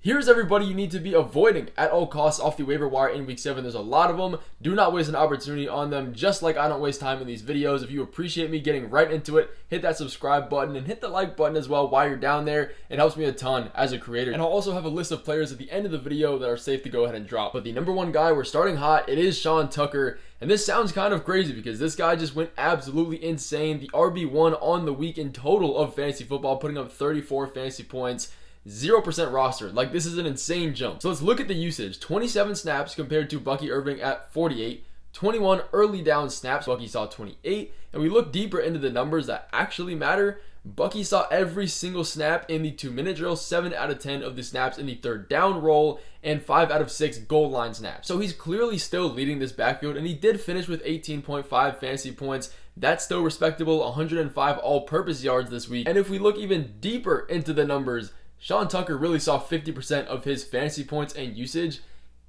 Here's everybody you need to be avoiding at all costs off the waiver wire in week 7. There's a lot of them. Do not waste an opportunity on them, just like I don't waste time in these videos. If you appreciate me getting right into it, hit that subscribe button and hit the like button as well while you're down there. It helps me a ton as a creator. And I'll also have a list of players at the end of the video that are safe to go ahead and drop. But the number one guy, we're starting hot. It is Sean Tucker. And this sounds kind of crazy because this guy just went absolutely insane. The RB1 on the week in total of fantasy football, putting up 34 fantasy points. 0% roster. Like, this is an insane jump. So let's look at the usage. 27 snaps compared to Bucky Irving at 48. 21 early down snaps. Bucky saw 28. And we look deeper into the numbers that actually matter. Bucky saw every single snap in the 2-minute drill, 7 out of 10 of the snaps in the third down role, and 5 out of 6 goal line snaps. So he's clearly still leading this backfield, and he did finish with 18.5 fantasy points. That's still respectable. 105 all-purpose yards this week. And if we look even deeper into the numbers, Sean Tucker really saw 50% of his fantasy points and usage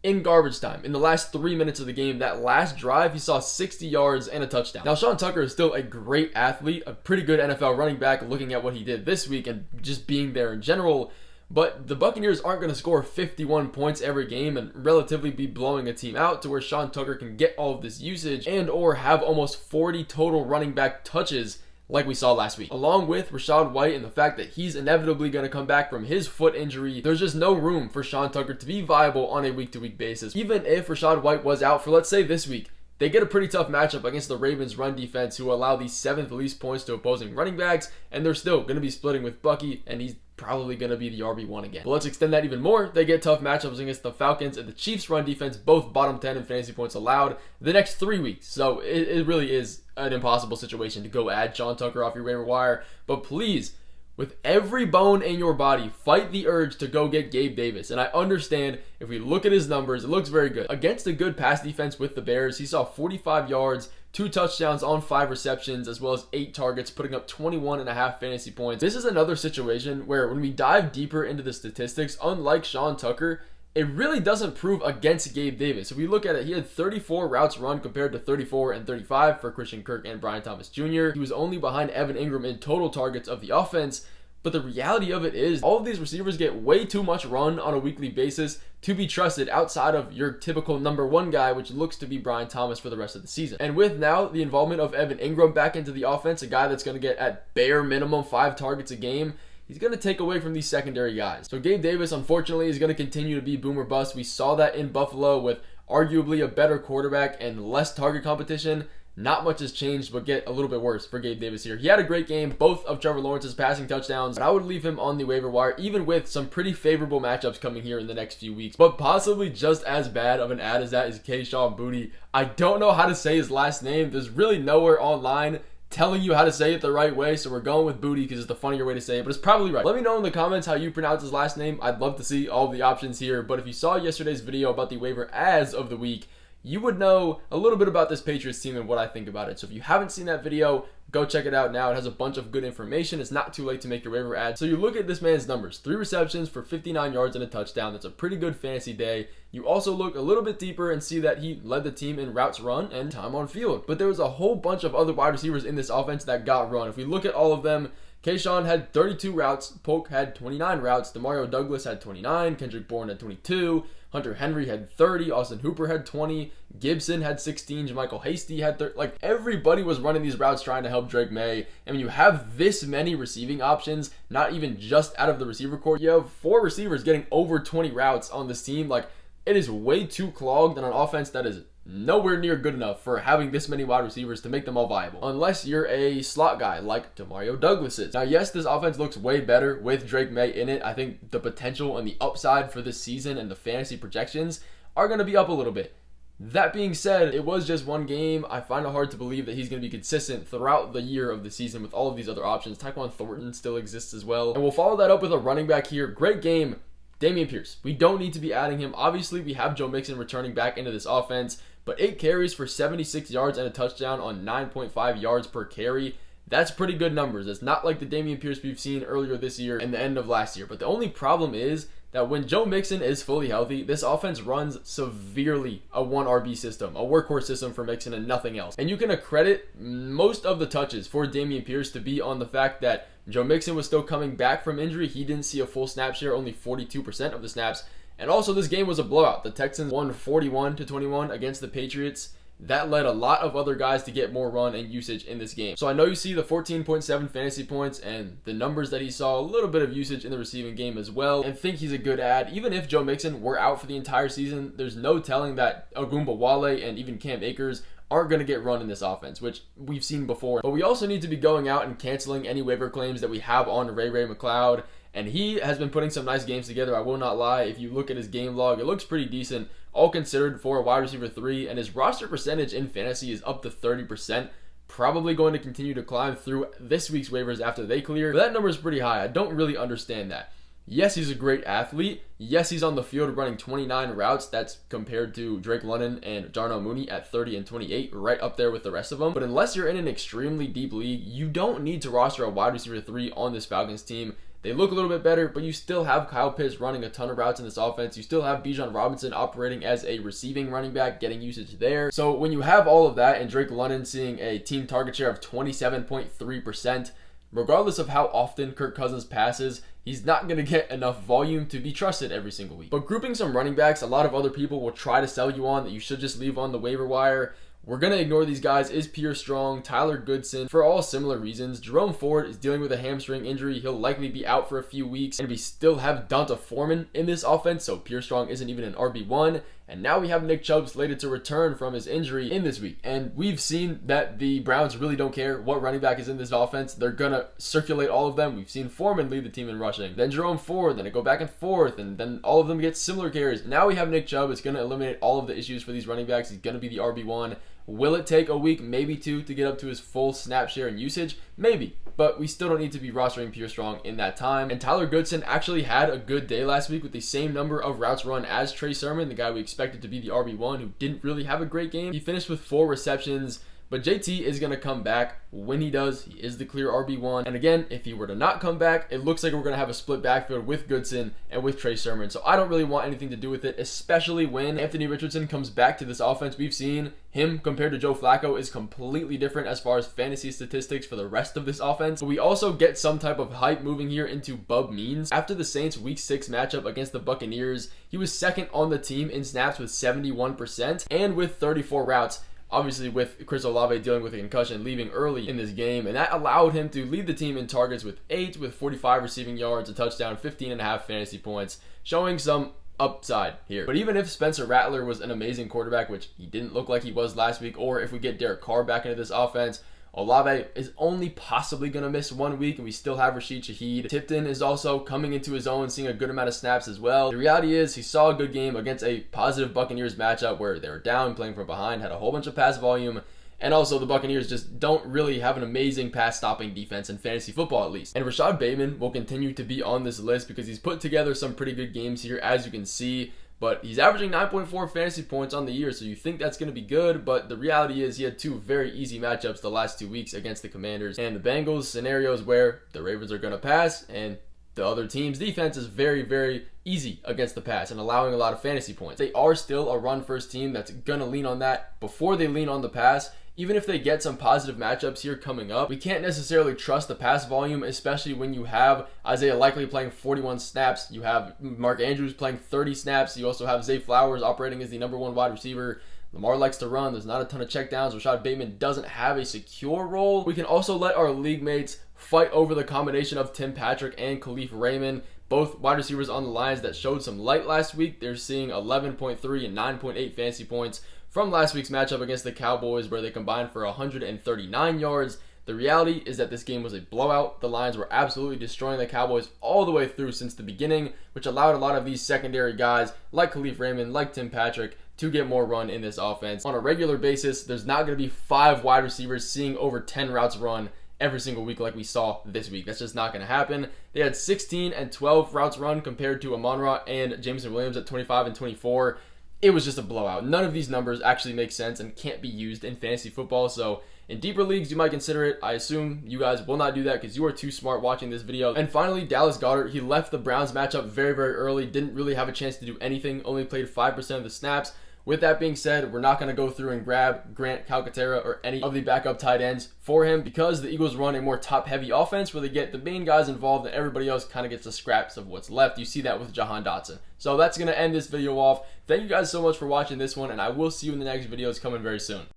in garbage time. In the last 3 minutes of the game, that last drive, he saw 60 yards and a touchdown. Now, Sean Tucker is still a great athlete, a pretty good NFL running back looking at what he did this week and just being there in general. But the Buccaneers aren't going to score 51 points every game and relatively be blowing a team out to where Sean Tucker can get all of this usage and or have almost 40 total running back touches like we saw last week. Along with Rachaad White and the fact that he's inevitably going to come back from his foot injury, there's just no room for Sean Tucker to be viable on a week-to-week basis. Even if Rachaad White was out for, let's say, this week, they get a pretty tough matchup against the Ravens' run defense, who allow the 7th least points to opposing running backs, and they're still going to be splitting with Bucky, and he's probably going to be the RB1 again. But let's extend that even more. They get tough matchups against the Falcons and the Chiefs' run defense, both bottom 10 in fantasy points allowed, the next 3 weeks. So it really is an impossible situation to go add Sean Tucker off your waiver wire. But please, with every bone in your body, fight the urge to go get Gabe Davis. And I understand if we look at his numbers, it looks very good. Against a good pass defense with the Bears, he saw 45 yards, 2 touchdowns on 5 receptions, as well as 8 targets, putting up 21.5 fantasy points. This is another situation where when we dive deeper into the statistics, unlike Sean Tucker, it really doesn't prove against Gabe Davis. If we look at it, he had 34 routes run compared to 34 and 35 for Christian Kirk and Brian Thomas Jr. He was only behind Evan Ingram in total targets of the offense. But the reality of it is, all of these receivers get way too much run on a weekly basis to be trusted outside of your typical number one guy, which looks to be Brian Thomas for the rest of the season. And with now the involvement of Evan Ingram back into the offense, a guy that's going to get at bare minimum 5 targets a game, he's going to take away from these secondary guys. So Gabe Davis, unfortunately, is going to continue to be boom or bust. We saw that in Buffalo with arguably a better quarterback and less target competition. Not much has changed, but get a little bit worse for Gabe Davis here. He had a great game, both of Trevor Lawrence's passing touchdowns, but I would leave him on the waiver wire, even with some pretty favorable matchups coming here in the next few weeks. But possibly just as bad of an ad as that is Kayshon Boutte. I don't know how to say his last name. There's really nowhere online telling you how to say it the right way, so we're going with Boutte because it's the funnier way to say it, but it's probably right. Let me know in the comments how you pronounce his last name. I'd love to see all of the options here, but if you saw yesterday's video about the waiver ads of the week, you would know a little bit about this Patriots team and what I think about it. So if you haven't seen that video, go check it out now. It has a bunch of good information. It's not too late to make your waiver ad. So you look at this man's numbers, 3 receptions for 59 yards and a touchdown. That's a pretty good fantasy day. You also look a little bit deeper and see that he led the team in routes run and time on field. But there was a whole bunch of other wide receivers in this offense that got run. If we look at all of them, Kayshon had 32 routes, Polk had 29 routes, Demario Douglas had 29, Kendrick Bourne had 22, Hunter Henry had 30, Austin Hooper had 20, Gibson had 16, JaMychal Hasty had 30. Like, everybody was running these routes trying to help Drake May. And when you have this many receiving options, not even just out of the receiver corps, you have 4 receivers getting over 20 routes on this team. Like, it is way too clogged on an offense that is nowhere near good enough for having this many wide receivers to make them all viable, unless you're a slot guy like Demario Douglas is. Now, yes, this offense looks way better with Drake May in it. I think the potential and the upside for this season and the fantasy projections are going to be up a little bit. That being said, it was just one game. I find it hard to believe that he's going to be consistent throughout the year of the season with all of these other options. Tyquan Thornton still exists as well. And we'll follow that up with a running back here. Great game, Dameon Pierce. We don't need to be adding him. Obviously, we have Joe Mixon returning back into this offense, but 8 carries for 76 yards and a touchdown on 9.5 yards per carry. That's pretty good numbers. It's not like the Dameon Pierce we've seen earlier this year and the end of last year. But the only problem is that when Joe Mixon is fully healthy, this offense runs severely a 1 RB system, a workhorse system for Mixon and nothing else. And you can accredit most of the touches for Dameon Pierce to be on the fact that Joe Mixon was still coming back from injury. He didn't see a full snap share, only 42% of the snaps. And also, this game was a blowout. The Texans won 41-21 against the Patriots. That led a lot of other guys to get more run and usage in this game. So I know you see the 14.7 fantasy points and the numbers that he saw, a little bit of usage in the receiving game as well, and think he's a good add. Even if Joe Mixon were out for the entire season, there's no telling that Ogunbowale and even Cam Akers aren't going to get run in this offense, which we've seen before. But we also need to be going out and canceling any waiver claims that we have on Ray McCloud. And he has been putting some nice games together, I will not lie. If you look at his game log, it looks pretty decent, all considered for a wide receiver 3. And his roster percentage in fantasy is up to 30%. Probably going to continue to climb through this week's waivers after they clear. But that number is pretty high. I don't really understand that. Yes, he's a great athlete. Yes, he's on the field running 29 routes. That's compared to Drake London and Darnell Mooney at 30 and 28, right up there with the rest of them. But unless you're in an extremely deep league, you don't need to roster a wide receiver 3 on this Falcons team. They look a little bit better, but you still have Kyle Pitts running a ton of routes in this offense. You still have Bijan Robinson operating as a receiving running back, getting usage there. So when you have all of that and Drake London seeing a team target share of 27.3%, regardless of how often Kirk Cousins passes, he's not going to get enough volume to be trusted every single week. But grouping some running backs, a lot of other people will try to sell you on that you should just leave on the waiver wire. We're going to ignore these guys. Is Pierce Strong, Tyler Goodson, for all similar reasons. Jerome Ford is dealing with a hamstring injury. He'll likely be out for a few weeks. And we still have Donta Foreman in this offense, so Pierce Strong isn't even an RB1. And now we have Nick Chubb slated to return from his injury in this week. And we've seen that the Browns really don't care what running back is in this offense. They're going to circulate all of them. We've seen Foreman lead the team in rushing. Then Jerome Ford, then it go back and forth, and then all of them get similar carries. Now we have Nick Chubb. It's going to eliminate all of the issues for these running backs. He's going to be the RB1. Will it take a week, maybe 2, to get up to his full snap share and usage? Maybe, but we still don't need to be rostering Pierce Strong in that time. And Tyler Goodson actually had a good day last week with the same number of routes run as Trey Sermon, the guy we expected to be the RB1, who didn't really have a great game. He finished with 4 receptions, but JT is going to come back. When he does, he is the clear RB1. And again, if he were to not come back, it looks like we're going to have a split backfield with Goodson and with Trey Sermon. So I don't really want anything to do with it, especially when Anthony Richardson comes back to this offense. We've seen him compared to Joe Flacco is completely different as far as fantasy statistics for the rest of this offense. But we also get some type of hype moving here into Bub Means. After the Saints Week 6 matchup against the Buccaneers, he was second on the team in snaps with 71% and with 34 routes. Obviously with Chris Olave dealing with a concussion, leaving early in this game, and that allowed him to lead the team in targets with 8, with 45 receiving yards, a touchdown, 15.5 fantasy points, showing some upside here. But even if Spencer Rattler was an amazing quarterback, which he didn't look like he was last week, or if we get Derek Carr back into this offense, Olave is only possibly going to miss 1 week, and we still have Rashid Shaheed. Tipton is also coming into his own, seeing a good amount of snaps as well. The reality is he saw a good game against a positive Buccaneers matchup where they were down, playing from behind, had a whole bunch of pass volume, and also the Buccaneers just don't really have an amazing pass-stopping defense in fantasy football at least. And Rashad Bateman will continue to be on this list because he's put together some pretty good games here, as you can see. But he's averaging 9.4 fantasy points on the year, so you think that's going to be good, but the reality is he had 2 very easy matchups the last 2 weeks against the Commanders and the Bengals, scenarios where the Ravens are going to pass, and the other team's defense is very, very easy against the pass and allowing a lot of fantasy points. They are still a run-first team that's going to lean on that before they lean on the pass. Even if they get some positive matchups here coming up, we can't necessarily trust the pass volume, especially when you have Isaiah Likely playing 41 snaps. You have Mark Andrews playing 30 snaps. You also have Zay Flowers operating as the number 1 wide receiver. Lamar likes to run. There's not a ton of checkdowns. Rashad Bateman doesn't have a secure role. We can also let our league mates fight over the combination of Tim Patrick and Khalif Raymond, both wide receivers on the Lions that showed some light last week. They're seeing 11.3 and 9.8 fantasy points from last week's matchup against the Cowboys, where they combined for 139 yards. The reality is that this game was a blowout. The Lions were absolutely destroying the Cowboys all the way through since the beginning, which allowed a lot of these secondary guys like Khalif Raymond, like Tim Patrick, to get more run in this offense. On a regular basis, there's not going to be 5 wide receivers seeing over 10 routes run every single week like we saw this week. That's just not going to happen. They had 16 and 12 routes run compared to Amon-Ra and Jameson Williams at 25 and 24. It was just a blowout. None of these numbers actually make sense and can't be used in fantasy football, so In deeper leagues, you might consider it. I assume you guys will not do that because you are too smart watching this video. And finally, Dallas Goedert, he left the Browns matchup very, very early, didn't really have a chance to do anything, only played 5% of the snaps. With that being said, we're not going to go through and grab Grant Calcaterra or any of the backup tight ends for him because the Eagles run a more top-heavy offense where they get the main guys involved and everybody else kind of gets the scraps of what's left. You see that with Jahan Dotson. So that's going to end this video off. Thank you guys so much for watching this one, and I will see you in the next videos coming very soon.